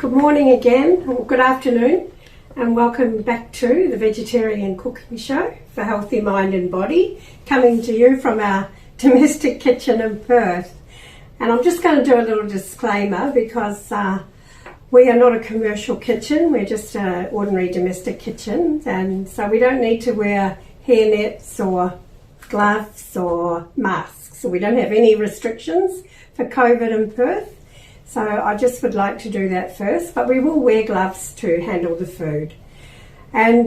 Good morning again, or good afternoon, and welcome back to the Vegetarian Cooking Show for Healthy Mind and Body, coming to you from our domestic kitchen in Perth. And I'm just going to do a little disclaimer because we are not a commercial kitchen, we're just an ordinary domestic kitchen, and so we don't need to wear hairnets or gloves or masks. So we don't have any restrictions for COVID in Perth. So I just would like to do that first, but we will wear gloves to handle the food. And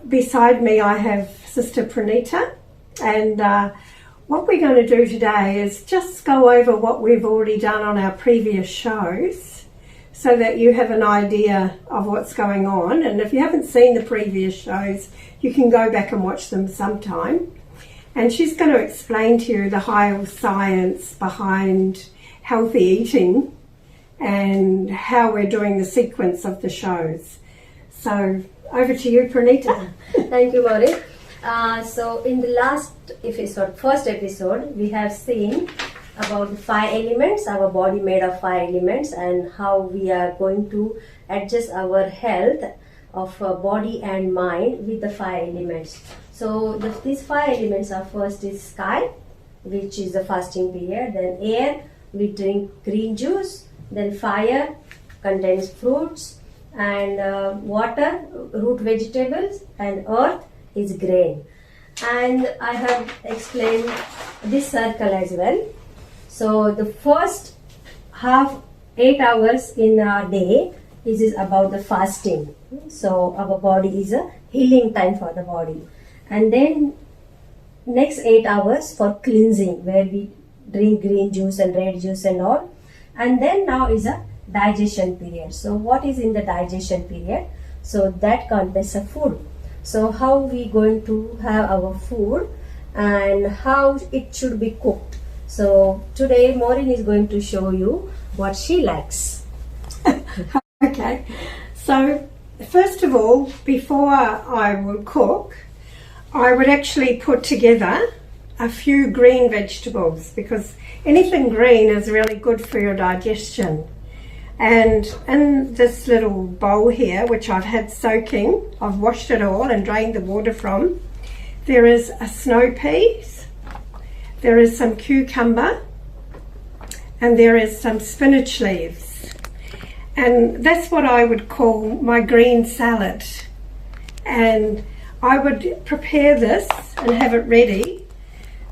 beside me I have Sister Pranita, and what we're going to do today is just go over what we've already done on our previous shows so that you have an idea of what's going on. And if you haven't seen the previous shows, you can go back and watch them sometime. And she's going to explain to you the higher science behind healthy eating and how we're doing the sequence of the shows. So over to you, Pranita. Thank you, Maureen. So in the first episode, we have seen about the 5 elements, our body made of 5 elements, and how we are going to adjust our health of body and mind with the 5 elements. So these 5 elements are: first is sky, which is the fasting period; then air, we drink green juice; then fire contains fruits, and water, root vegetables; and earth is grain. And I have explained this circle as well. So the first 8 hours in our day is about the fasting. So our body is a healing time for the body. And then next 8 hours for cleansing, where we drink green juice and red juice and all. And then now is a digestion period. So what is in the digestion period? So that contains of food. So how we going to have our food and how it should be cooked. So today Maureen is going to show you what she likes. Okay, so first of all, before I will cook, I would actually put together a few green vegetables, because anything green is really good for your digestion. And in this little bowl here, which I've had soaking, I've washed it all and drained the water from, there is a snow peas, there is some cucumber, and there is some spinach leaves. And that's what I would call my green salad. And I would prepare this and have it ready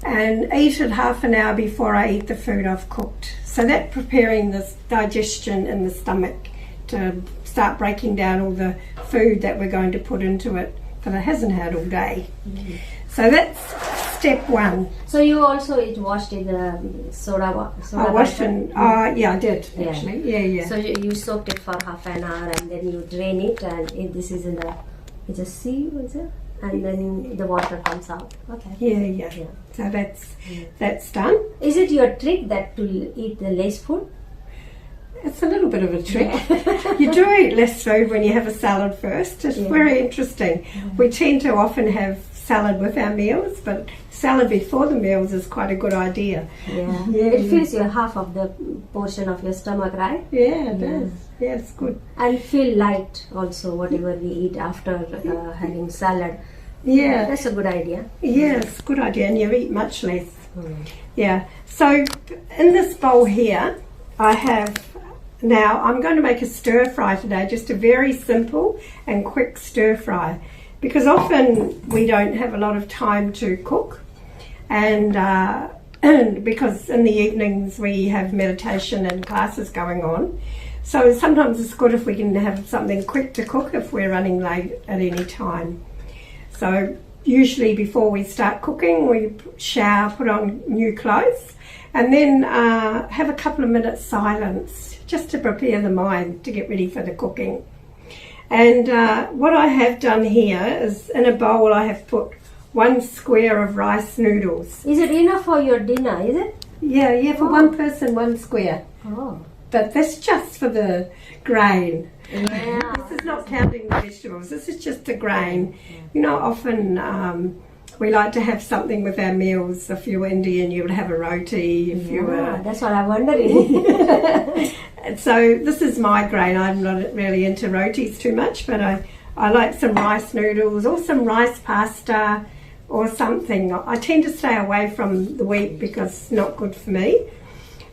and eat it half an hour before I eat the food I've cooked. So that's preparing this digestion in the stomach to start breaking down all the food that we're going to put into it that it hasn't had all day. Mm-hmm. So that's step 1. So you also washed in the soda water? I washed in, yeah, I did actually. Yeah. So you soaked it for half an hour and then you drain it, and this is in the, it's a sieve, is it? And then the water comes out. Okay. Yeah. So that's done. Is it your trick that to eat the less food? It's a little bit of a trick. You do eat less food when you have a salad first. It's very interesting. We tend to often have salad with our meals, but salad before the meals is quite a good idea. Yeah. It fills your half of the portion of your stomach, right? Yeah, it does. Yeah, it's good. And feel light also, whatever we eat after having salad. Yeah. That's a good idea. Yeah, it's a good idea, and you eat much less. Yeah. So in this bowl here, I have, now I'm going to make a stir fry today, just a very simple and quick stir fry, because often we don't have a lot of time to cook, and because in the evenings we have meditation and classes going on. So sometimes it's good if we can have something quick to cook if we're running late at any time. So usually before we start cooking, we shower, put on new clothes, and then have a couple of minutes silence just to prepare the mind to get ready for the cooking. And what I have done here is, in a bowl I have put 1 square of rice noodles. Is it enough for your dinner, is it? Yeah, for one person, 1 square. Oh. But that's just for the grain. Yeah. This is not counting the vegetables. This is just the grain. You know, often we like to have something with our meals. If you were Indian, you would have a roti. If you were, that's what I'm wondering. So this is my grain. I'm not really into rotis too much, but I like some rice noodles or some rice pasta or something. I tend to stay away from the wheat because it's not good for me.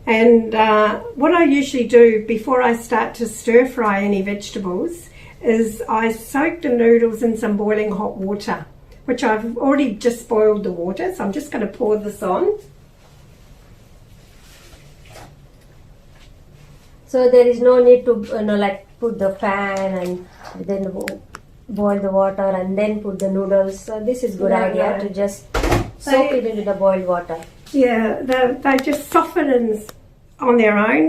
And what I usually do before I start to stir fry any vegetables is I soak the noodles in some boiling hot water, which I've already just boiled the water, so I'm just going to pour this on. So there is no need to put the pan and then boil the water and then put the noodles. So this is good idea to just soak it into the boiled water. Yeah, they just soften on their own.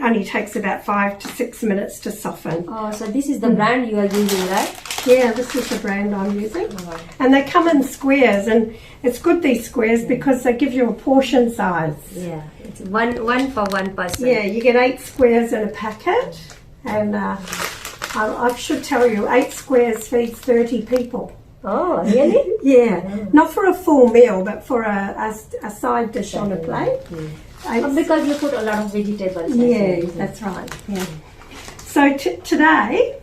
Only takes about 5 to 6 minutes to soften. Oh, so this is the brand you are using, right? Yeah, this is the brand I'm using. And they come in squares, and it's good, these squares, because they give you a portion size. Yeah, it's one for one person. Yeah, you get 8 squares in a packet, and I should tell you, 8 squares feeds 30 people. Oh, really? Yeah, not for a full meal, but for a side dish on a plate. Because you put a lot of vegetables. Yeah, that's right. Yeah. So today,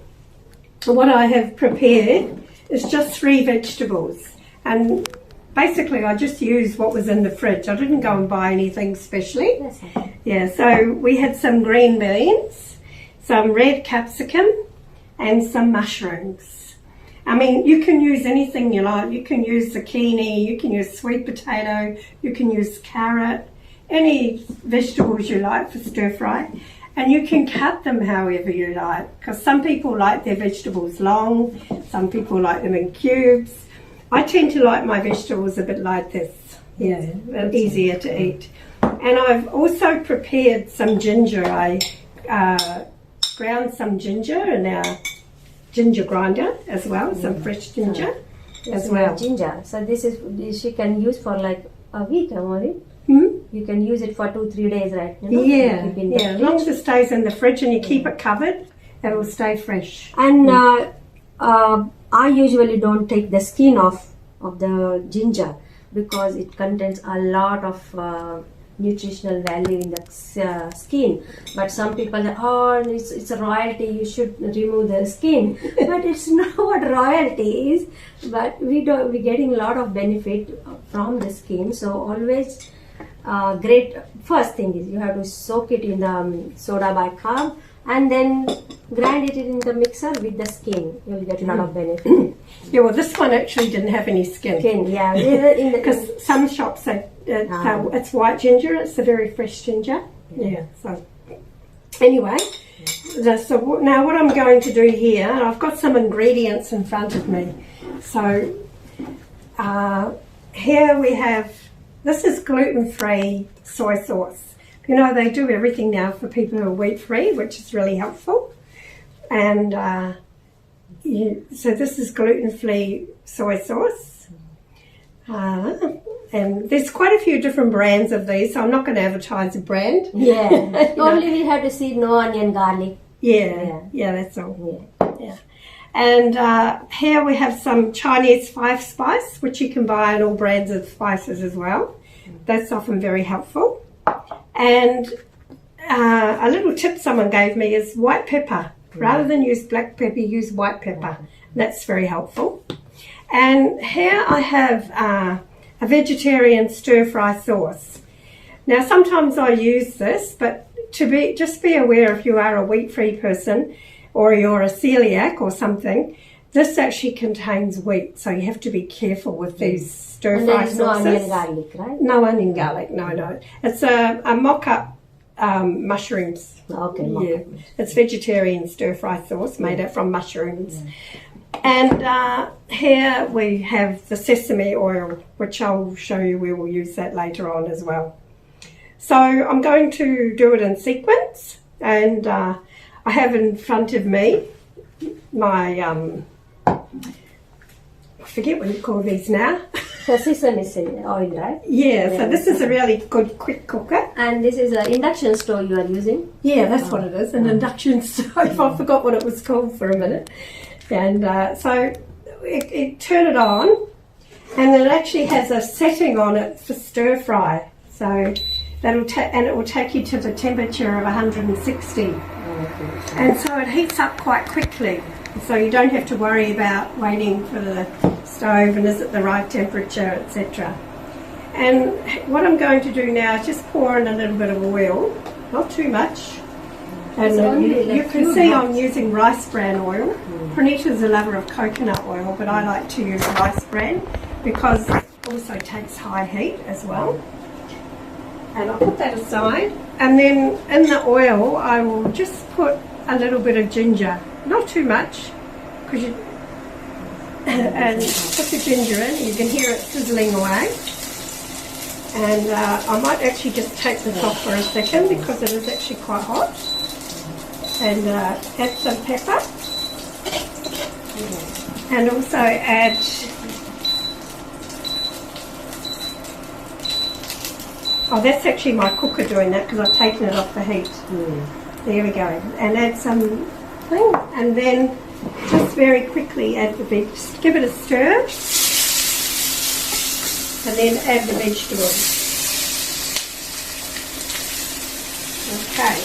what I have prepared is just 3 vegetables, and basically I just used what was in the fridge. I didn't go and buy anything specially. That's okay. Yeah, so we had some green beans, some red capsicum, and some mushrooms. I mean, you can use anything you like. You can use zucchini, you can use sweet potato, you can use carrot, any vegetables you like for stir fry. And you can cut them however you like, because some people like their vegetables long, some people like them in cubes. I tend to like my vegetables a bit like this, easier to eat. And I've also prepared some ginger. I ground some ginger in our ginger grinder as well, some fresh ginger as well. Ginger. So this you can use for like a week, Maureen. You can use it for 2-3 days, right? Yeah, as long as it stays in the fridge and you keep it covered, it will stay fresh. And I usually don't take the skin off of the ginger because it contains a lot of nutritional value in the skin. But some people say, oh, it's a royalty, you should remove the skin. But it's not what royalty is. But we're getting a lot of benefit from the skin. So always great. First thing is you have to soak it in the soda bicarb and then grind it in the mixer with the skin. You'll get a lot of benefit. Yeah, well, this one actually didn't have any skin. Yeah, because some shops say it's white ginger. It's a very fresh ginger. Yeah. So anyway, so now what I'm going to do here, I've got some ingredients in front of me. So here we have. This is gluten-free soy sauce. You know, they do everything now for people who are wheat-free, which is really helpful. And so this is gluten-free soy sauce. And there's quite a few different brands of these, so I'm not going to advertise a brand. Yeah, only we have to see no onion, garlic. Yeah, that's all. Yeah. And here we have some Chinese 5-spice, which you can buy in all brands of spices as well. That's often very helpful. And a little tip someone gave me is white pepper. Rather than use black pepper, use white pepper. That's very helpful. And here I have a vegetarian stir-fry sauce. Now, sometimes I use this, but just be aware if you are a wheat-free person, or you're a celiac or something, this actually contains wheat, so you have to be careful with these stir-fry sauces. No onion garlic, right? No onion garlic, no. It's a mock-up mushrooms. Okay, yeah. It's vegetarian stir-fry sauce made up from mushrooms. And here we have the sesame oil, which I'll show you. We will use that later on as well. So I'm going to do it in sequence, and I have in front of me my, I forget what you call these now. The sesame oil, right? Yeah, so this is a really good quick cooker. And this is an induction stove you are using? Yeah, that's what it is, an induction stove. I forgot what it was called for a minute. And so it turn it on, And it actually has a setting on it for stir fry. So it will take you to the temperature of 160. And so it heats up quite quickly. So you don't have to worry about waiting for the stove and is it the right temperature, etc. And what I'm going to do now is just pour in a little bit of oil, not too much. And you can see I'm using rice bran oil. Pranita's a lover of coconut oil, but I like to use rice bran because it also takes high heat as well. And I'll put that aside. And then in the oil, I will just put a little bit of ginger, not too much, because and put the ginger in. You can hear it sizzling away. And I might actually just take this off for a second because it is actually quite hot. And add some pepper. And also add that's actually my cooker doing that because I've taken it off the heat. There we go. And add some thing. And then just very quickly add the veg. Just give it a stir. And then add the vegetables. Okay.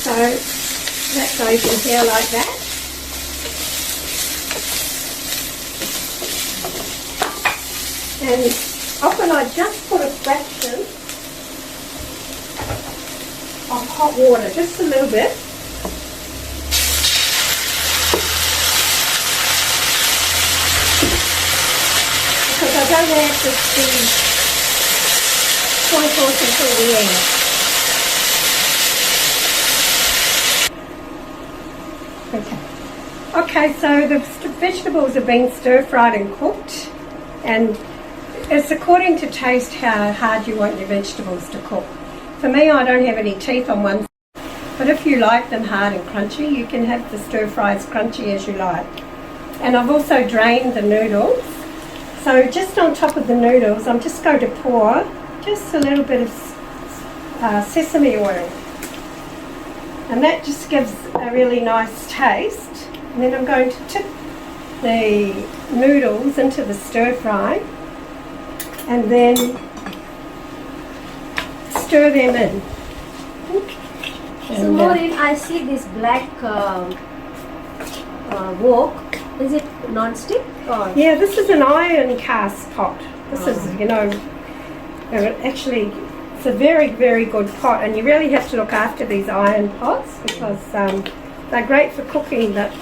So that goes in here like that. And often I just put a fraction of hot water, just a little bit. Because I don't have to see soy sauce until the end. Okay, so the vegetables are being stir-fried and cooked, and it's according to taste how hard you want your vegetables to cook. For me, I don't have any teeth on one side, but if you like them hard and crunchy, you can have the stir-fry as crunchy as you like. And I've also drained the noodles. So just on top of the noodles, I'm just going to pour just a little bit of sesame oil. And that just gives a really nice taste. And then I'm going to tip the noodles into the stir fry and then stir them in. So Maureen, I see this black wok. Is it non-stick? Or? Yeah, this is an iron cast pot. This is, actually it's a very, very good pot, and you really have to look after these iron pots because they're great for cooking, but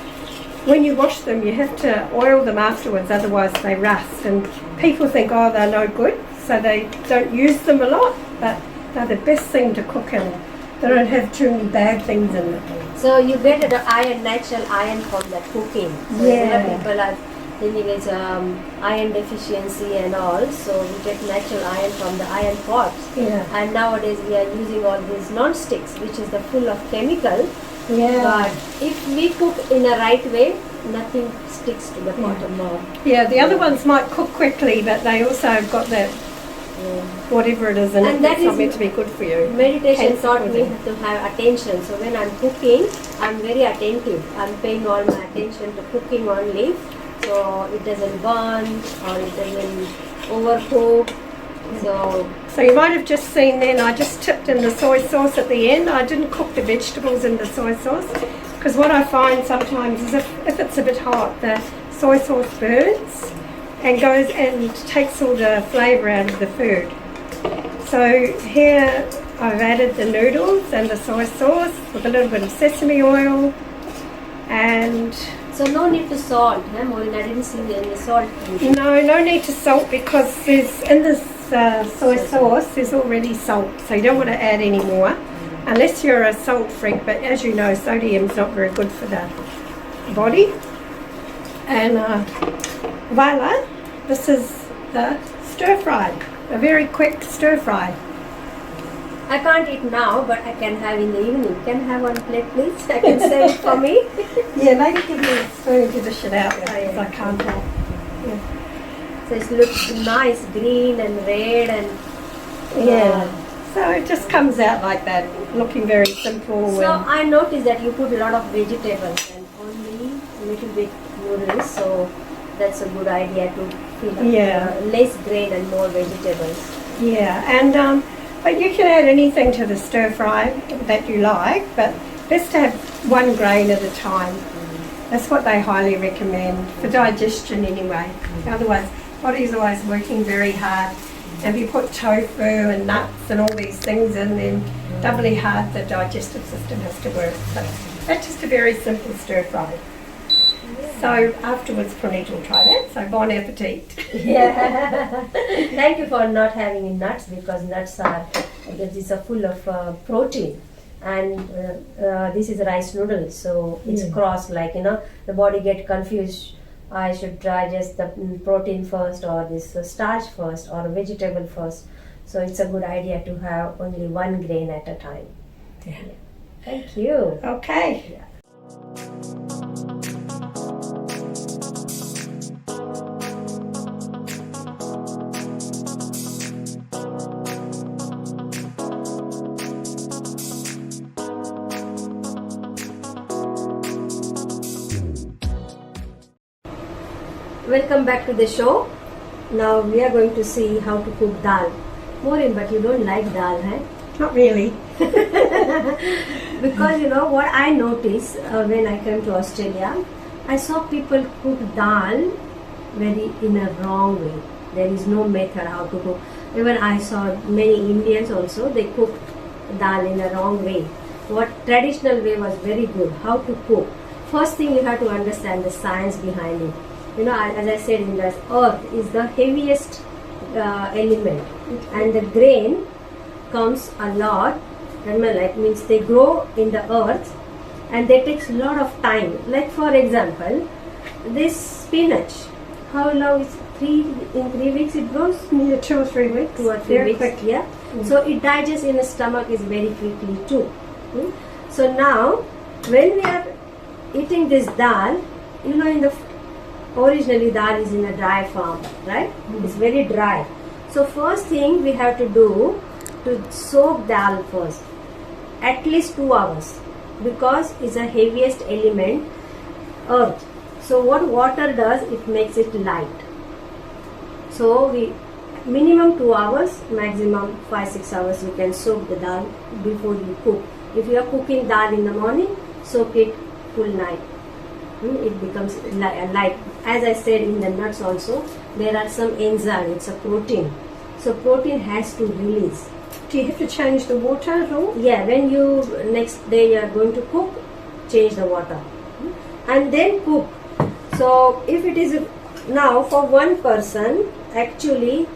when you wash them you have to oil them afterwards, otherwise they rust, and people think, oh, they're no good, so they don't use them a lot, but they're the best thing to cook in. They don't have too many bad things in them. So you get the iron, natural iron from the cooking. So yeah. People are thinking it's iron deficiency and all, so we get natural iron from the iron pots. Yeah. And nowadays we are using all these non-sticks, which is the full of chemical. Yeah. But if we cook in a right way, nothing sticks to the bottom. Yeah, the other ones might cook quickly, but they also have got that whatever it is in it that's not meant to be good for you. Meditation taught me to have attention. So when I'm cooking, I'm very attentive. I'm paying all my attention to cooking only. So it doesn't burn or it doesn't overcook. So you might have just seen then I just tipped in the soy sauce at the end. I didn't cook the vegetables in the soy sauce because what I find sometimes is if it's a bit hot, the soy sauce burns and goes and takes all the flavour out of the food. So here I've added the noodles and the soy sauce with a little bit of sesame oil and... So no need to salt, huh, Maureen? I didn't see any salt. No need to salt because there's in this soy sauce there's already salt, so you don't want to add any more unless you're a salt freak, but as you know, sodium's not very good for the body. And voila, this is the stir fry, a very quick stir fry. I can't eat now, but I can have in the evening. Can I have one plate, please? I can save it for me. Yeah, maybe give me a spoon to dish it out because I can't help. Yeah. So it looks nice, green and red and... So it just comes out like that, looking very simple. So I noticed that you put a lot of vegetables and only a little bit noodles. So that's a good idea to fill up Yeah. less grain and more vegetables. Yeah, and but you can add anything to the stir fry that you like, but best to have one grain at a time. That's what they highly recommend for digestion anyway. Otherwise, body's always working very hard. And if you put tofu and nuts and all these things in, then doubly hard the digestive system has to work. So that's just a very simple stir fry. So afterwards, Pranita will try that. So bon appetit. Yeah. Thank you for not having nuts, because nuts are full of protein, and this is rice noodles, so it's cross, like, the body get confused. I should digest the protein first, or this starch first, or vegetable first. So it's a good idea to have only one grain at a time. Yeah. Thank you. Okay. Yeah. Welcome back to the show. Now we are going to see how to cook dal. Maureen, but you don't like dal, huh? Not really. Because you know what I noticed when I came to Australia, I saw people cook dal very in a wrong way. There is no method how to cook. Even I saw many Indians also, they cook dal in a wrong way. What traditional way was very good. How to cook? First thing, you have to understand the science behind it. As I said, in the earth is the heaviest element, and the grain comes a lot. Like, means they grow in the earth, and they takes a lot of time. Like, for example, this spinach, how long is in 3 weeks it grows? Yeah, 2 or 3 weeks. 2 or 3 weeks. Quick. Yeah. So it digests in the stomach is very quickly too. So now, when we are eating this dal, originally dal is in a dry form, right? It's very dry. So first thing we have to do to soak dal first, at least 2 hours, because it's the heaviest element, earth. So what water does, it makes it light. So we minimum 2 hours, maximum 5-6 hours you can soak the dal before you cook. If you are cooking dal in the morning, soak it full night. It becomes light. As I said, in the nuts also, there are some enzymes, it's a protein. So protein has to release. Do you have to change the water at all? Yeah, when you next day you are going to cook, change the water. And then cook. So if it is now for one person, actually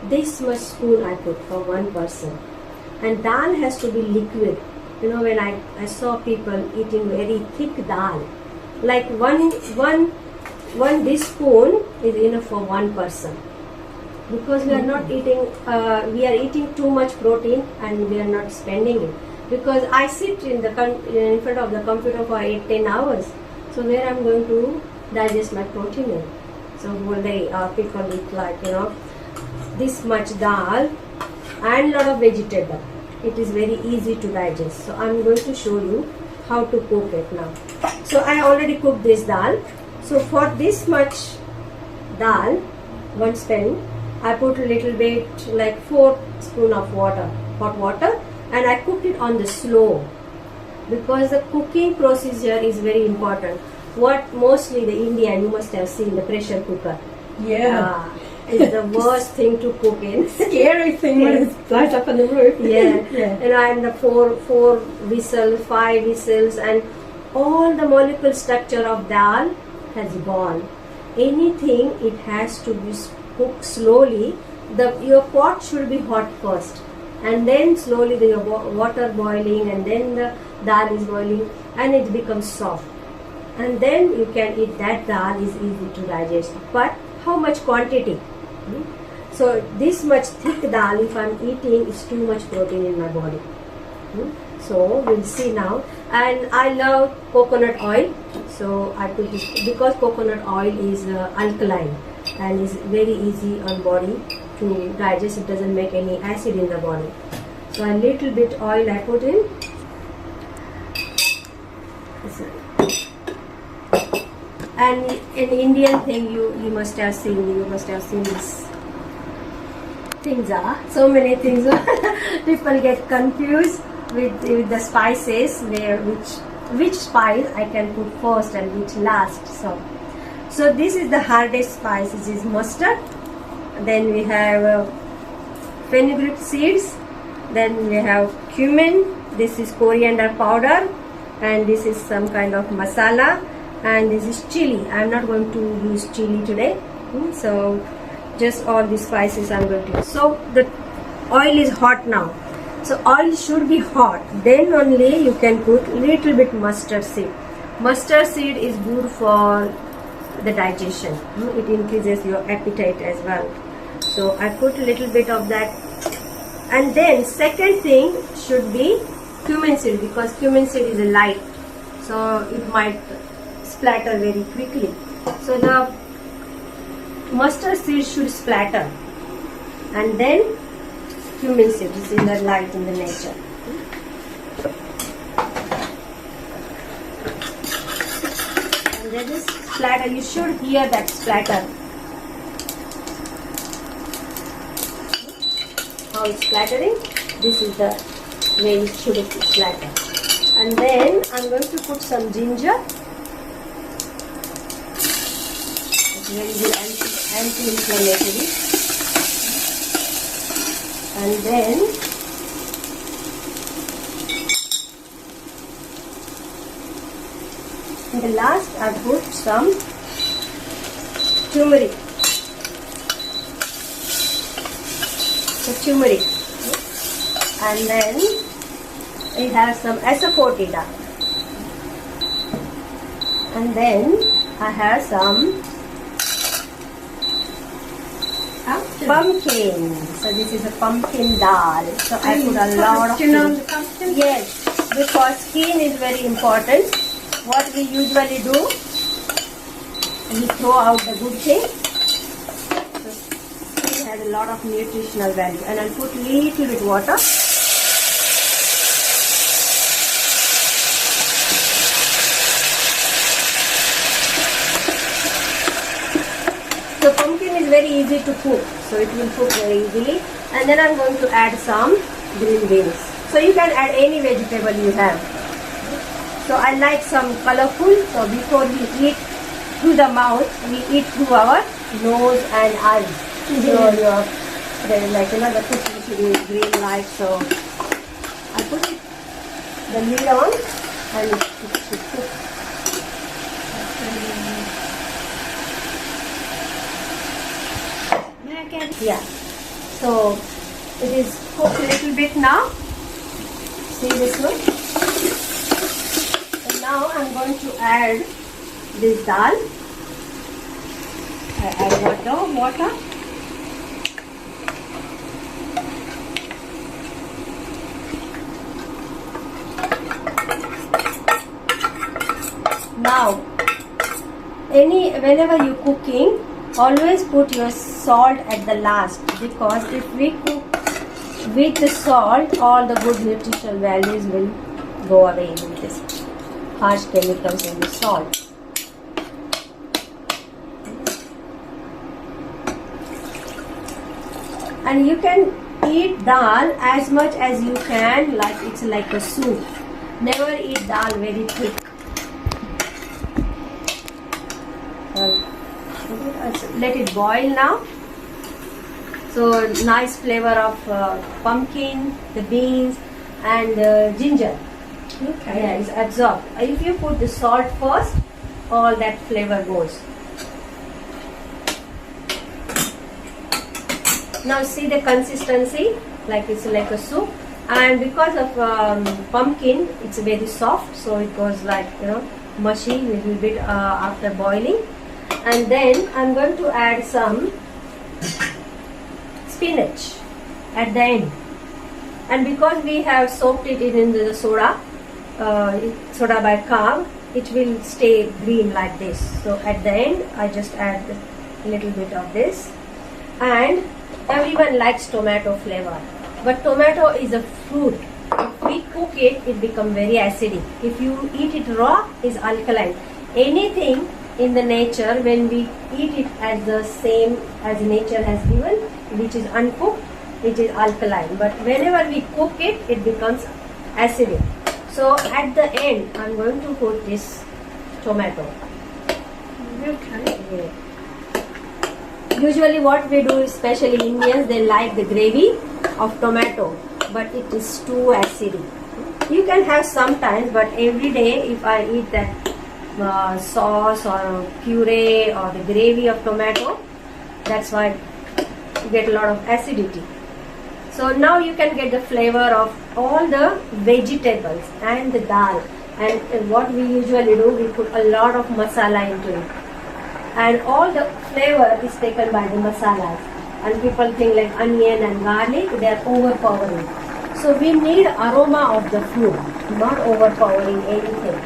this much spoon I put for one person. And dal has to be liquid. When I saw people eating very thick dal, like one teaspoon is enough for one person, because we are not eating, we are eating too much protein and we are not spending it. Because I sit in front of the computer for 8-10 hours, so where I'm going to digest my protein in? So people eat like this much dal and lot of vegetable. It is very easy to digest. So I'm going to show you how to cook it now. So I already cooked this dal. So for this much dal, one spoon, I put a little bit, like 4 spoons of water, hot water, and I cooked it on the slow, because the cooking procedure is very important. What mostly the Indian, you must have seen the pressure cooker. Yeah. It's the worst thing to cook in. Scary thing when it blows up on the roof. Yeah. Yeah. And the four whistles, 5 whistles, and all the molecule structure of dal has gone. Anything, it has to be cooked slowly. Your pot should be hot first, and then slowly the water boiling, and then the dal is boiling, and it becomes soft. And then you can eat that dal, is easy to digest. But how much quantity? So this much thick dal, if I'm eating, is too much protein in my body. So we'll see now. And I love coconut oil, so I put this, because coconut oil is alkaline and is very easy on body to digest. It doesn't make any acid in the body. So a little bit oil I put in. And in Indian thing, you must have seen this. Things are so many things. People get confused with the spices, where which spice I can put first and which last. So this is the hardest spice. This is mustard. Then we have fenugreek seeds. Then we have cumin. This is coriander powder, and this is some kind of masala, and this is chili. I'm not going to use chili today. So just all these spices I'm going to use. So the oil is hot now. So oil should be hot. Then only you can put little bit mustard seed. Mustard seed is good for the digestion. It increases your appetite as well. So I put a little bit of that. And then second thing should be cumin seed, because cumin seed is light, so it might splatter very quickly. So the mustard seed should splatter, and then cumin seed is in the light in the nature. And then this splatter, you should hear that splatter. How it's splattering. This is the way it should splatter. And then I'm going to put some ginger. It's very good anti-inflammatory. And then in the last I put some turmeric. Turmeric, and then it has some asafoetida, and then I have some pumpkin. So this is a pumpkin dal. So I put a lot of pumpkin. Yes, because skin is very important. What we usually do, we throw out the good thing. Has a lot of nutritional value, and I'll put little bit water. So pumpkin is very easy to cook, so it will cook very easily. And then I'm going to add some green beans. So you can add any vegetable you have. So I like some colorful. So before we eat through the mouth, we eat through our nose and eyes. So there is like the cooking should be green light. So I put the lid on and it should cook. Yeah. So it is cooked a little bit now. See this one? And now I'm going to add this dal. I add water. Now, whenever you cooking, always put your salt at the last, because if we cook with the salt, all the good nutritional values will go away with this harsh chemicals in the salt. And you can eat dal as much as you can, like it's like a soup. Never eat dal very thick. Let it boil now. So nice flavor of pumpkin, the beans, and ginger. Okay. Yeah, it's absorbed. If you put the salt first, all that flavor goes. Now see the consistency, like it's like a soup, and because of pumpkin, it's very soft, so it goes like mushy little bit after boiling. And then I'm going to add some spinach at the end, and because we have soaked it in the soda by carb, it will stay green like this. So at the end I just add a little bit of this. And everyone likes tomato flavor, but tomato is a fruit. If we cook it, it becomes very acidic. If you eat it raw, it's alkaline. Anything in the nature, when we eat it as the same as nature has given, which is uncooked, it is alkaline. But whenever we cook it, it becomes acidic. So at the end, I'm going to put this tomato. Okay. Yeah. Usually what we do, especially Indians, they like the gravy of tomato, but it is too acidic. You can have sometimes, but every day if I eat that sauce or puree or the gravy of tomato, that's why you get a lot of acidity. So now you can get the flavor of all the vegetables and the dal. And what we usually do, we put a lot of masala into it. And all the flavor is taken by the masalas. And people think like onion and garlic, they are overpowering. So we need aroma of the food, not overpowering anything.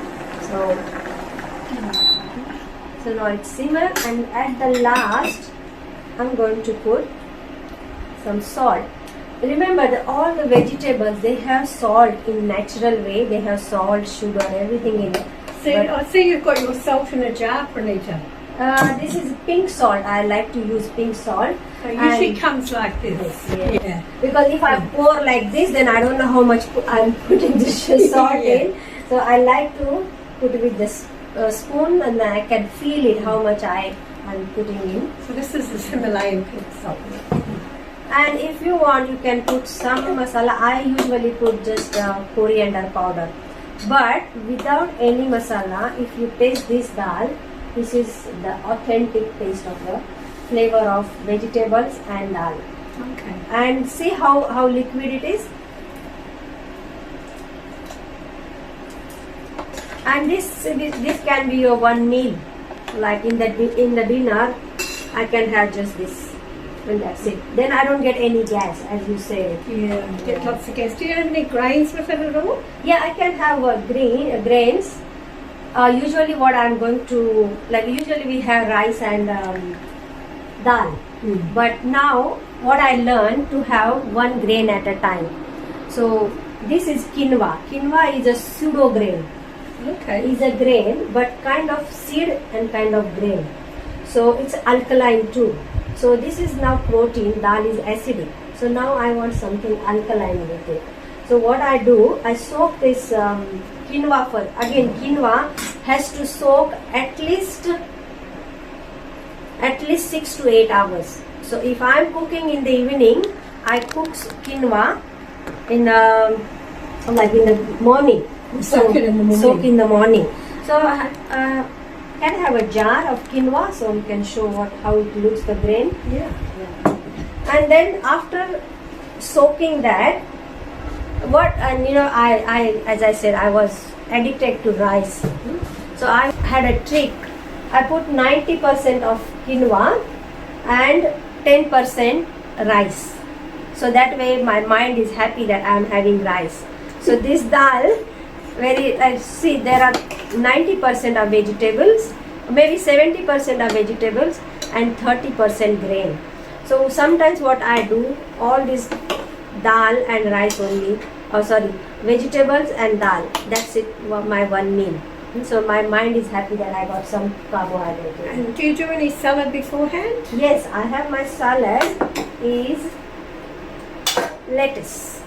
So now it's simmer, and at the last, I'm going to put some salt. Remember that all the vegetables, they have salt in natural way. They have salt, sugar, everything in it. So I see you've got your salt in a jar, Pranita. This is pink salt. I like to use pink salt. It usually comes like this. Yeah. Because if I pour like this, then I don't know how much I'm putting this salt in. So I like to put it with this spoon, and then I can feel it how much I'm putting in. So this is the Himalayan pink salt. And if you want, you can put some masala. I usually put just coriander powder. But without any masala, if you taste this dal, this is the authentic taste of the flavor of vegetables and dal. Okay. And see how liquid it is. And this can be your one meal. Like in the dinner, I can have just this. And that's it. Then I don't get any gas, as you say. Yeah, get lots of gas. Do you have any grains with it at all? Yeah, I can have grains. Usually what I'm going to, like usually we have rice and dal. But now what I learned to have one grain at a time. So this is quinoa. Quinoa is a pseudo grain. Okay. Is a grain, but kind of seed and kind of grain. So it's alkaline too. So this is now protein, dal is acidic. So now I want something alkaline with it. So what I do, I soak this quinoa first. Again, quinoa has to soak at least 6 to 8 hours. So if I'm cooking in the evening, I cook quinoa in the morning. Soak it in the morning. Soak in the morning. So can I have a jar of quinoa so we can show how it looks, the grain? Yeah. And then after soaking that, I as I said, I was addicted to rice. So I had a trick. I put 90% of quinoa and 10% rice. So that way my mind is happy that I am having rice. So this dal, see there are 90% of vegetables, maybe 70% of vegetables and 30% grain. So sometimes what I do, all this dal and rice only, vegetables and dal, that's it, my one meal. So my mind is happy that I got some carbohydrate. And do you do any salad beforehand? Yes, I have my salad is lettuce.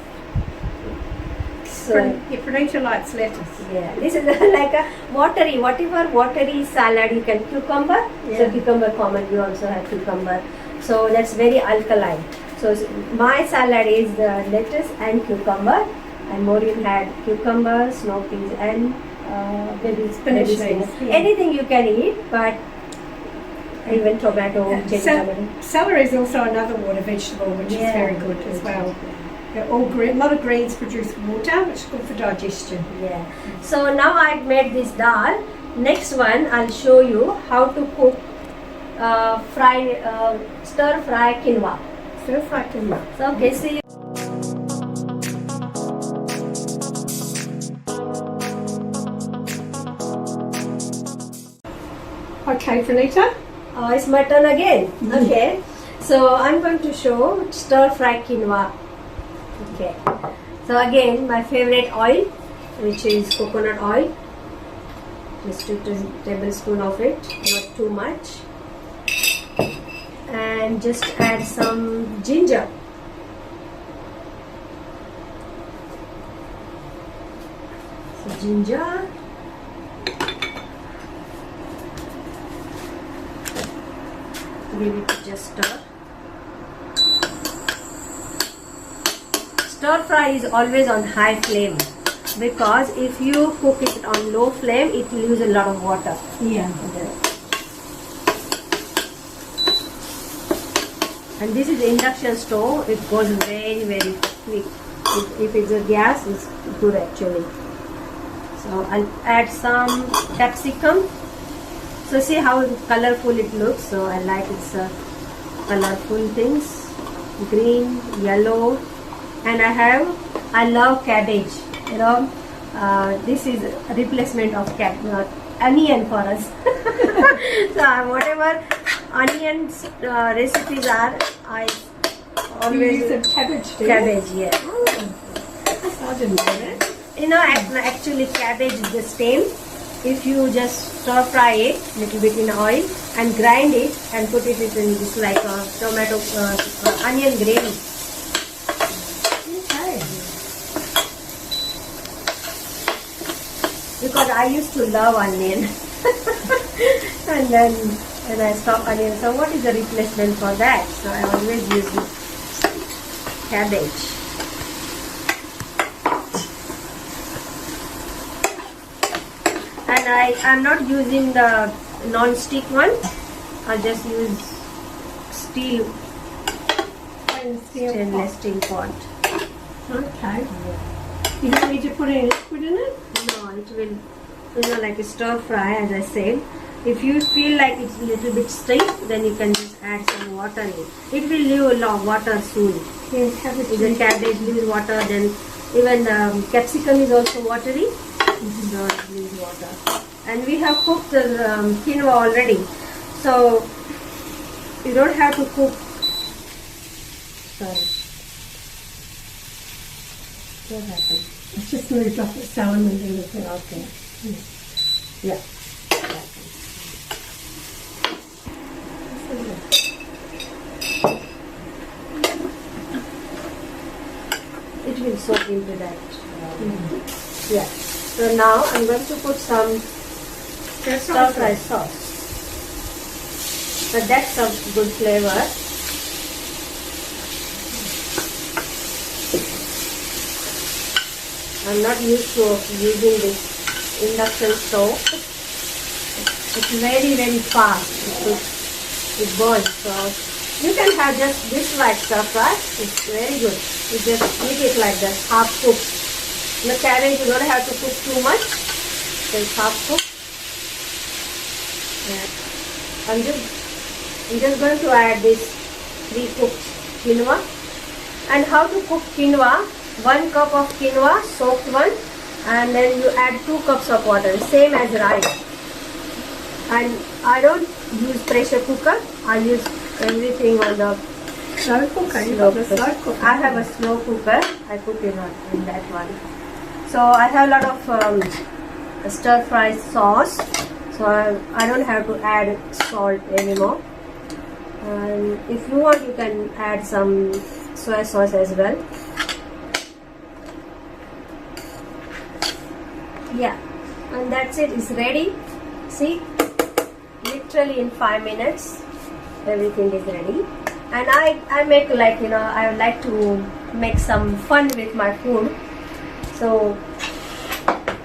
So Pranita likes lettuce. yeah, this is like a watery salad. You can cucumber. Yeah. So cucumber common. We also have cucumber. So that's very alkaline. So my salad is the lettuce and cucumber, and Maureen had cucumber, snow peas, and maybe Spinach leaves. leaves, yeah. Anything you can eat, but even tomato, cherry Celery is also another water vegetable, which is very good as well. All green, a lot of greens produce water, which is good for digestion. Yeah. So now I made this dal. Next one, I'll show you how to cook stir fry quinoa. Stir fry quinoa. So okay, see you. Okay, Pranita. It's my turn again. Okay. So I'm going to show stir fry quinoa. Okay. So again, my favorite oil, which is coconut oil. Just 2 tablespoons of it, not too much. And just add some ginger. So ginger. Give it just stir. Stir fry is always on high flame, because if you cook it on low flame, it will use a lot of water. Yeah. And this is induction stove. It goes very, very quick. If it's a gas, it's good actually. So I'll add some capsicum. So see how colorful it looks. So I like it's colorful things, green, yellow, and I love cabbage. You know, this is a replacement of onion for us. So whatever onions recipes are, I always use the cabbage too. cabbage. Yeah. Oh, I didn't know that. You know, actually cabbage is the same. If you just stir fry it little bit in oil and grind it and put it in this like a tomato onion gravy. Okay. Because I used to love onion. And then when I stopped onion, so what is the replacement for that? So I always use cabbage. And I'm not using the non-stick one. I'll just use stainless steel pot. Okay. You don't need to put any liquid in it? No, it will, you know, like a stir fry, as I said. If you feel like it's a little bit stiff, then you can just add some water in it. It will leave a lot of water soon. Yeah, cabbage. If the cabbage leaves water, then even the capsicum is also watery. So it leaves water. And we have cooked the quinoa already. So you don't have to cook. Sorry. What happened? It's just moved off the salmon and everything. Okay. Yeah. It will soak into that. Yeah. So now I'm going to put some stir fry sauce. But that's a good flavor. I'm not used to using this induction stove. It's very, very fast. It burns. So you can have just this white stir fry. It's very good. You just eat it like that, half cooked. The cabbage you don't have to cook too much. So it's half cooked. Yeah. I'm just going to add this pre-cooked quinoa. And how to cook quinoa? 1 cup of quinoa, soaked one, and then you add 2 cups of water, same as rice. And I don't use pressure cooker. I use everything on the Slow cooker. slow cooker. I have a slow cooker. I cook in that one. So I have a lot of stir fry sauce. So I don't have to add salt anymore. And if you want, you can add some soy sauce as well. Yeah, and that's it. It's ready. See, literally in 5 minutes, everything is ready. And I make like, you know, I would like to make some fun with my food. So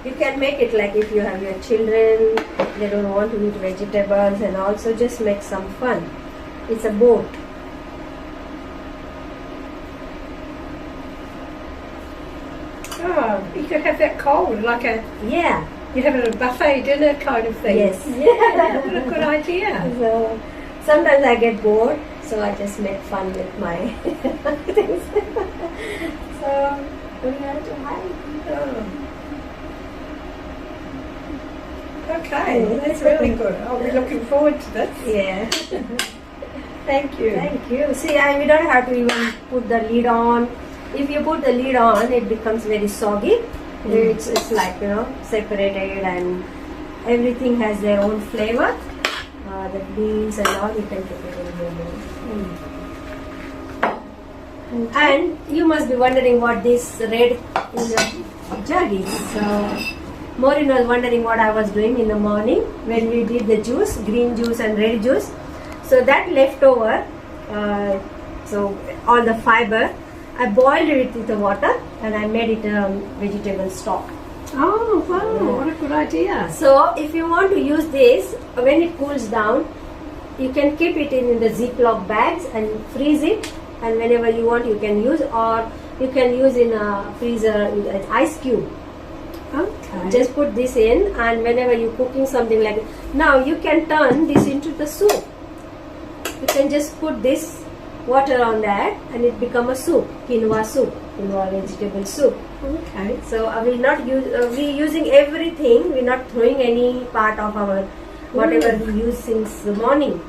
you can make it like if you have your children, they don't want to eat vegetables, and also just make some fun. It's a boat. Oh, you could have that cold, like a, Yeah. you'd have a buffet dinner kind of thing. Yes. Yeah, what a good idea. So sometimes I get bored, so I just make fun with my things. So we have to hide. Oh. Okay, that's really good. I'll be looking forward to this. Yeah. Thank you. Thank you. See, we don't have to even put the lid on. If you put the lid on, it becomes very soggy. It's like, you know, separated, and everything has their own flavor. The beans and all, you can keep it in your bowl. And you must be wondering what this red in the jug is. So Maureen was wondering what I was doing in the morning when we did the juice, green juice and red juice. So that leftover, so all the fiber, I boiled it with the water and I made it a vegetable stock. Oh wow, what a good idea. So if you want to use this, when it cools down, you can keep it in the Ziploc bags and freeze it, and whenever you want you can use, or you can use in a freezer with an ice cube. Okay. Just put this in, and whenever you're cooking something like now, you can turn this into the soup. You can just put this water on that and it become a soup, quinoa vegetable soup. Okay. So I will not use, we using everything, we're not throwing any part of our whatever we use since the morning.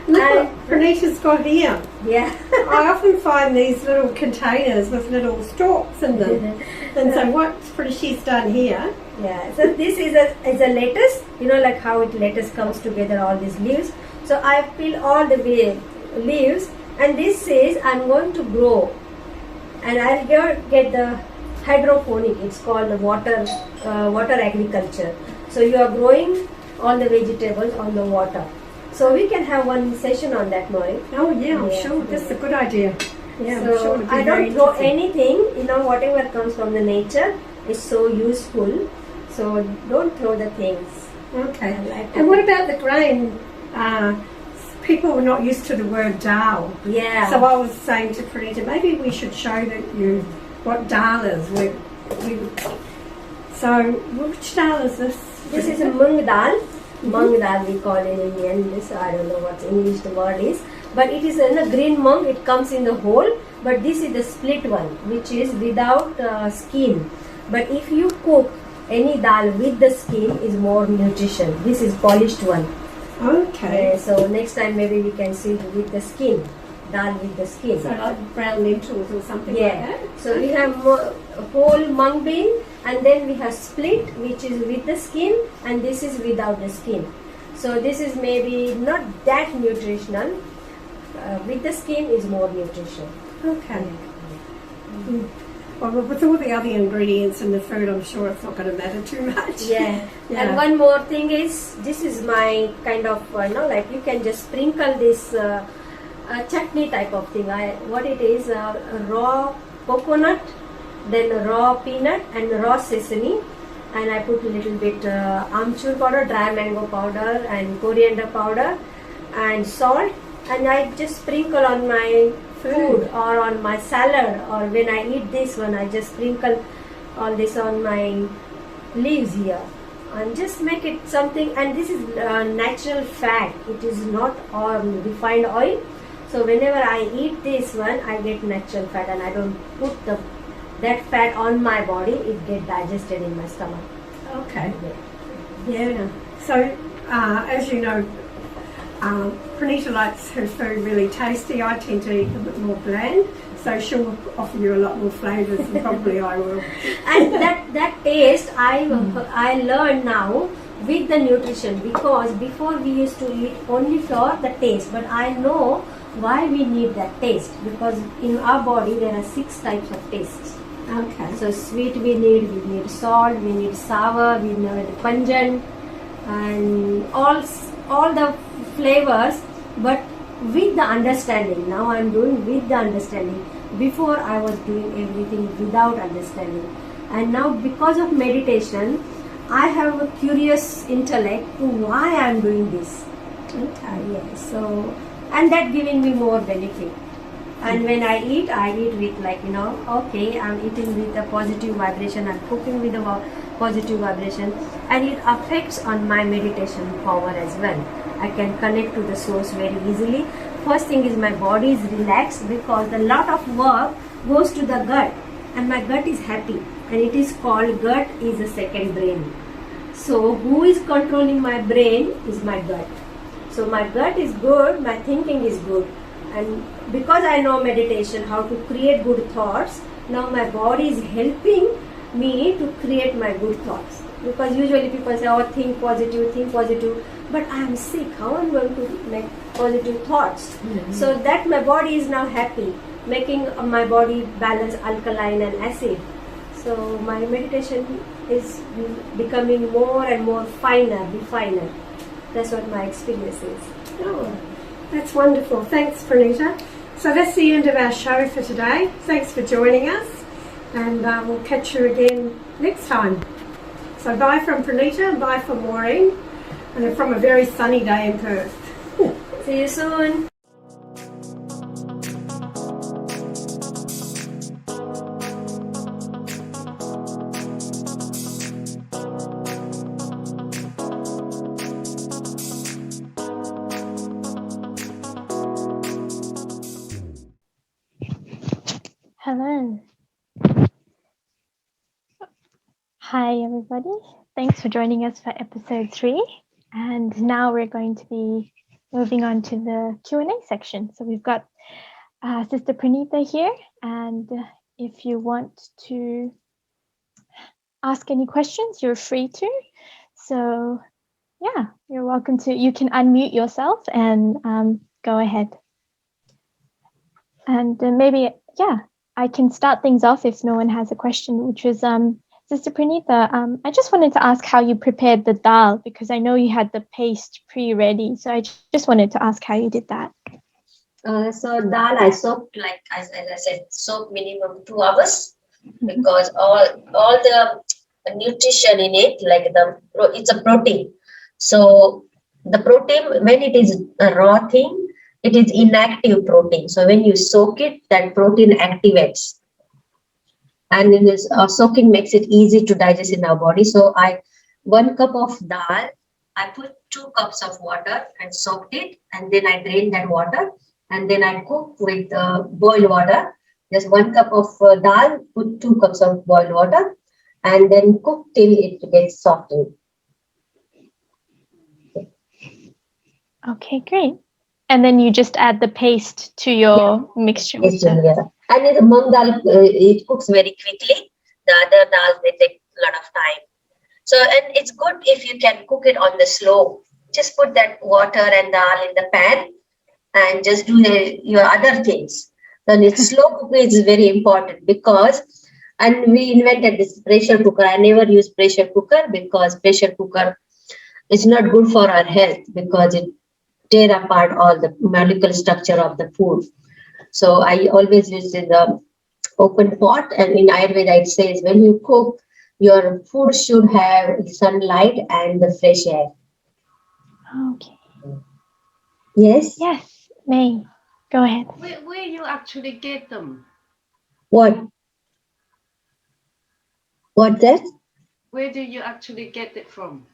Look And what Pranita's got here. yeah. I often find these little containers with little stalks in them. And so what she's done here. Yeah, so this is a lettuce, you know, like how lettuce comes together, all these leaves. So I peel all the leaves, and this says I'm going to grow, and I'll get the hydroponic. It's called the water agriculture. So you are growing all the vegetables on the water. So we can have one session on that, Maureen. Oh yeah, I'm Yeah. sure. That's a good idea. Yeah, So I'm sure it'd be I very don't throw interesting. anything, you know, whatever comes from the nature is so useful. So don't throw the things. Okay. I like And it. what about the grain? People were not used to the word dal. Yeah. So I was saying to Pranita, maybe we should show you what dal is. So which dal is this? This is a mung dal. Mung dal we call in Indian. This I don't know what English the word is, but it is in a green mung. It comes in the whole, but this is the split one, which is without skin. But if you cook any dal with the skin, is more nutrition. This is polished one. Okay. So next time maybe we can see with the skin, dal with the skin. So like brown lentils or something Yeah. like that? So we have whole mung bean, and then we have split, which is with the skin, and this is without the skin. So this is maybe not that nutritional. With the skin is more nutrition. Okay. Well, with all the other ingredients in the food, I'm sure it's not going to matter too much. Yeah. Yeah. And one more thing is, this is my kind of, like you can just sprinkle this chutney type of thing. What it is, raw coconut, then raw peanut and raw sesame, and I put a little bit amchur powder, dry mango powder, and coriander powder, and salt, and I just sprinkle on my food or on my salad, or when I eat this one, I just sprinkle all this on my leaves here, and just make it something. And this is natural fat, it is not refined oil. So whenever I eat this one, I get natural fat, and I don't put that fat on my body. It get digested in my stomach. Okay. Yeah. So, as you know, Pranita likes her food really tasty. I tend to eat a bit more bland, so she'll offer you a lot more flavours than probably I will. And that taste I learned now with the nutrition, because before we used to eat only for the taste, but I know why we need that taste, because in our body there are 6 types of tastes. Okay. So sweet we need salt, we need sour, we need pungent, and all the flavors, but with the understanding. Now I am doing with the understanding. Before I was doing everything without understanding, and now because of meditation, I have a curious intellect to why I am doing this. Okay. Yes. So, and that giving me more benefit. And when I eat with okay, I'm eating with a positive vibration, I'm cooking with a positive vibration, and it affects on my meditation power as well. I can connect to the source very easily. First thing is my body is relaxed, because a lot of work goes to the gut, and my gut is happy, and it is called gut is a second brain. So who is controlling my brain is my gut. So my gut is good, my thinking is good. And because I know meditation, how to create good thoughts, now my body is helping me to create my good thoughts. Because usually people say, oh, think positive, but I am sick, how am I going to make positive thoughts? So that my body is now happy, making my body balance alkaline and acid. So my meditation is becoming more and more finer. That's what my experience is. Oh, that's wonderful. Thanks, Pranita. So that's the end of our show for today. Thanks for joining us, and we'll catch you again next time. So bye from Pranita and bye from Maureen, and from a very sunny day in Perth. See you soon. Hello. Hi, everybody. Thanks for joining us for episode 3. And now we're going to be moving on to the Q&A section. So we've got Sister Pranita here. And if you want to ask any questions, you're free to. So yeah, you're welcome to. You can unmute yourself and go ahead. And maybe, I can start things off if no one has a question, which was, Sister Pranita, I just wanted to ask how you prepared the dal, because I know you had the paste pre-ready. So I just wanted to ask how you did that. So dal I soaked, like as I said, soak minimum 2 hours, because all the nutrition in it, like it's a protein. So the protein, when it is a raw thing, it is inactive protein. So when you soak it, that protein activates. And in this soaking makes it easy to digest in our body. So 1 cup of dal, I put 2 cups of water and soaked it, and then I drain that water, and then I cook with boiled water. Just 1 cup of dal, put 2 cups of boiled water, and then cook till it gets softened. Okay, great. And then you just add the paste to your mixture. Yeah. And in the mung dal, it cooks very quickly. The other dal, they take a lot of time. So, and it's good if you can cook it on the slow. Just put that water and dal in the pan and just do your other things. Then it's slow cooking is very important, because, and we invented this pressure cooker. I never use pressure cooker because pressure cooker is not good for our health, because it tear apart all the molecular structure of the food. So I always use in the open pot, and in Ayurveda it says when you cook, your food should have sunlight and the fresh air. Okay. Yes? Yes, May, go ahead. Where you actually get them? What? What's that? Where do you actually get it from?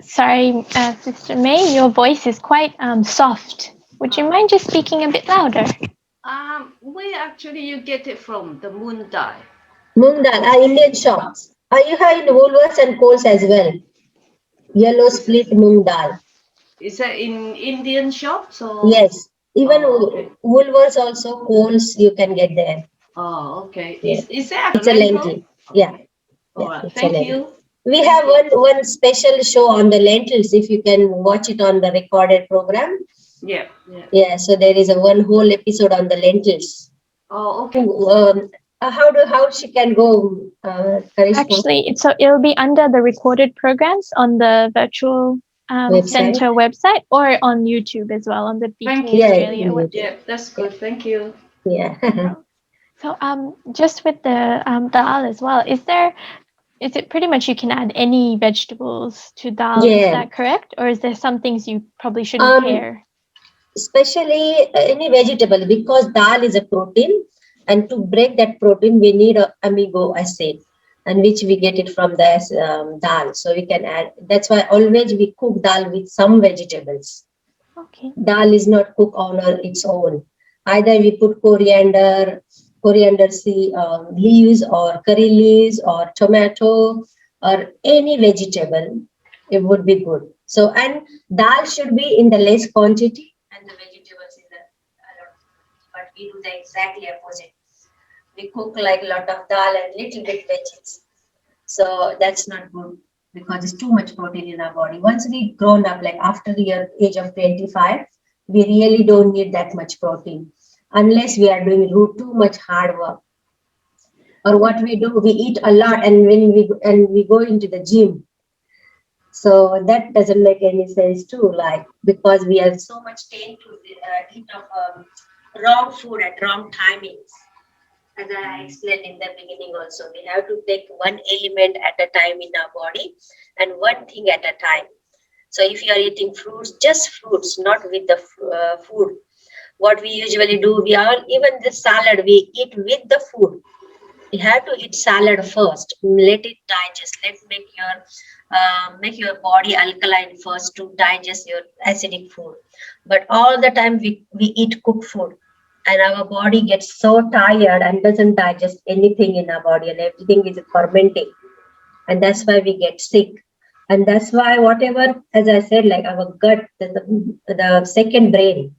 Sorry, Sister May, your voice is quite soft. Would you mind just speaking a bit louder? Where actually you get it from? The moon dye. Moong dal are Indian shops. You have in Woolworths and Coles as well. Yellow split moong dal. Is that in Indian shops or? Yes. Even okay. Woolworths also, Coles you can get there. Oh, okay. Yeah. Is that It's a lentil. Yeah. Okay. All right. It's Thank you. We have one special show on the lentils, if you can watch it on the recorded program. Yeah. Yeah, so there is one whole episode on the lentils. Oh, okay. How she can go, Karishma? Actually, so it'll be under the recorded programs on the virtual center website, or on YouTube as well, on the Thank BK you. Australia website. Yeah, that's good. Thank you. Yeah. So just with the dal as well, is it pretty much you can add any vegetables to dal? Yeah. Is that correct? Or is there some things you probably shouldn't pair? Especially any vegetable, because dal is a protein, and to break that protein we need a amino acid, and which we get it from the dal. So we can add, that's why always we cook dal with some vegetables. Okay. Dal is not cooked on its own. Either we put coriander leaves, or curry leaves, or tomato, or any vegetable, it would be good. So, and dal should be in the less quantity, and the vegetables in the a lot. But we do the exactly opposite. We cook like a lot of dal and little bit veggies. So that's not good because it's too much protein in our body. Once we grown up, like after the age of 25, we really don't need that much protein unless we are doing too much hard work. Or what we do, we eat a lot, and when we go into the gym, so that doesn't make any sense too. Like because we are so much tend to eat of wrong food at wrong timings. As I explained in the beginning, also we have to take one element at a time in our body and one thing at a time. So if you are eating fruits, just fruits, not with the food. What we usually do, we are even the salad we eat with the food. You have to eat salad first. Let it digest. Make your body alkaline first to digest your acidic food. But all the time we eat cooked food, and our body gets so tired and doesn't digest anything in our body, and everything is fermenting, and that's why we get sick. And that's why whatever, as I said, like our gut, the second brain.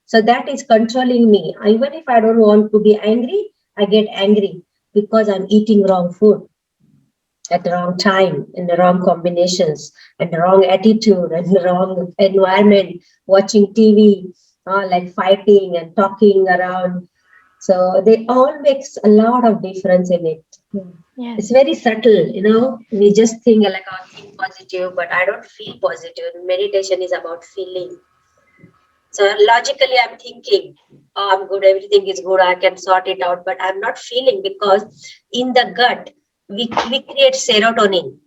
So that is controlling me. Even if I don't want to be angry, I get angry because I'm eating wrong food at the wrong time, in the wrong combinations, and the wrong attitude, and the wrong environment, watching TV, like fighting and talking around. So they all makes a lot of difference in it. Yes. It's very subtle, We just think like, oh, think positive, but I don't feel positive. Meditation is about feeling. So logically, I'm thinking, oh, I'm good, everything is good, I can sort it out, but I'm not feeling because in the gut, we create serotonin.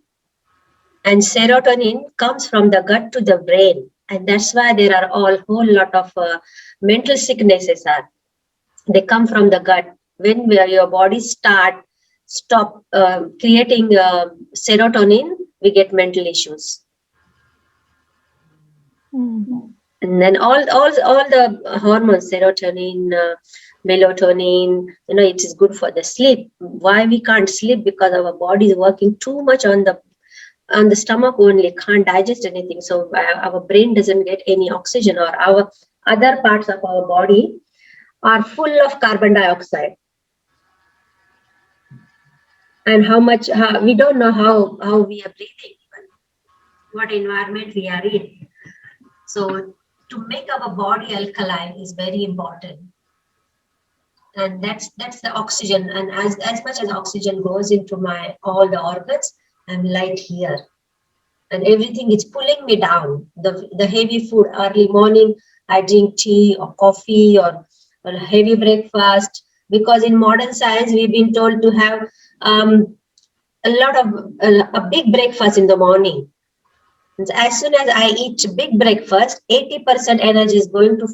And serotonin comes from the gut to the brain. And that's why there are all whole lot of mental sicknesses are. They come from the gut. When your body stop creating serotonin, we get mental issues. Mm. And then all the hormones, serotonin, melatonin, it is good for the sleep. Why we can't sleep? Because our body is working too much on the stomach only, can't digest anything. So our brain doesn't get any oxygen, or our other parts of our body are full of carbon dioxide. And we don't know how we are breathing, what environment we are in. So to make our body alkaline is very important. And that's the oxygen. And as much as oxygen goes into my all the organs, I'm light here. And everything is pulling me down. The heavy food early morning, I drink tea or coffee or a heavy breakfast, because in modern science we've been told to have a big breakfast in the morning. As soon as I eat big breakfast, 80% energy is going to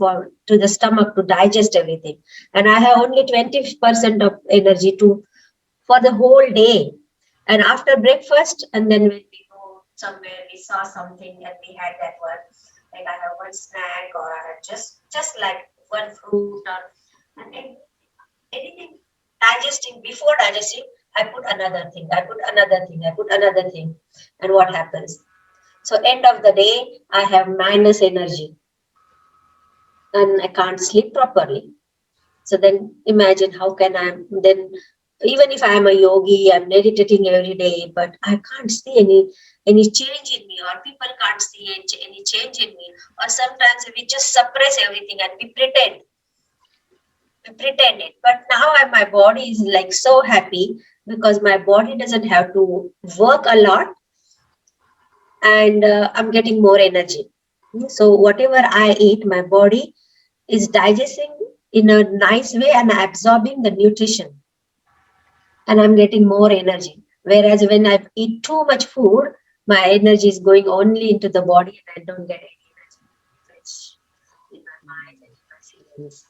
the stomach to digest everything, and I have only 20% of energy for the whole day. And after breakfast, and then when we go somewhere, we saw something and we had that one, like I have one snack, or I have just like one fruit, or anything digesting. Before digesting, I put another thing, I put another thing, I put another thing, and what happens? So end of the day, I have minus energy and I can't sleep properly. So then imagine how can I then, even if I am a yogi, I'm meditating every day, but I can't see any change in me, or people can't see any change in me. Or sometimes we just suppress everything and we pretend. We pretend it. But now my body is like so happy because my body doesn't have to work a lot, and I'm getting more energy. So whatever I eat, my body is digesting in a nice way and absorbing the nutrition, and I'm getting more energy. Whereas when I eat too much food, my energy is going only into the body and I don't get any energy. So it's in my mind and in my feelings.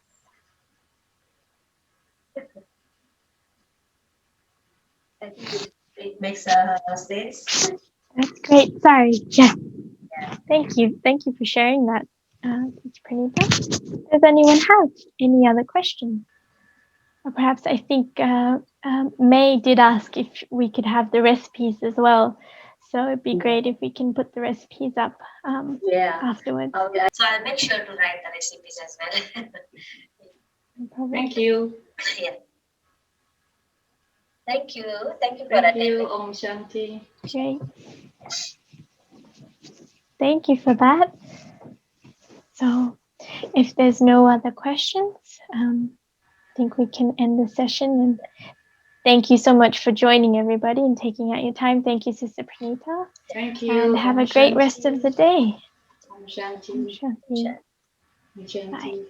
I think it makes sense. That's great. Sorry. Yeah. Thank you. Thank you for sharing that, Teacher Pranita. Does anyone have any other questions? Or perhaps I think May did ask if we could have the recipes as well. So it'd be great if we can put the recipes up afterwards. Okay. So I'll make sure to write the recipes as well. No problem. Thank you. Yeah. Thank you. Thank you for Thank attending. you, Om Shanti. Great. Thank you for that. So if there's no other questions, I think we can end the session. And thank you so much for joining, everybody, and taking out your time. Thank you, Sister Pranita. Thank you. And have Om a great Shanti. rest of the day. Om Shanti. Om Shanti. Om Shanti. Bye.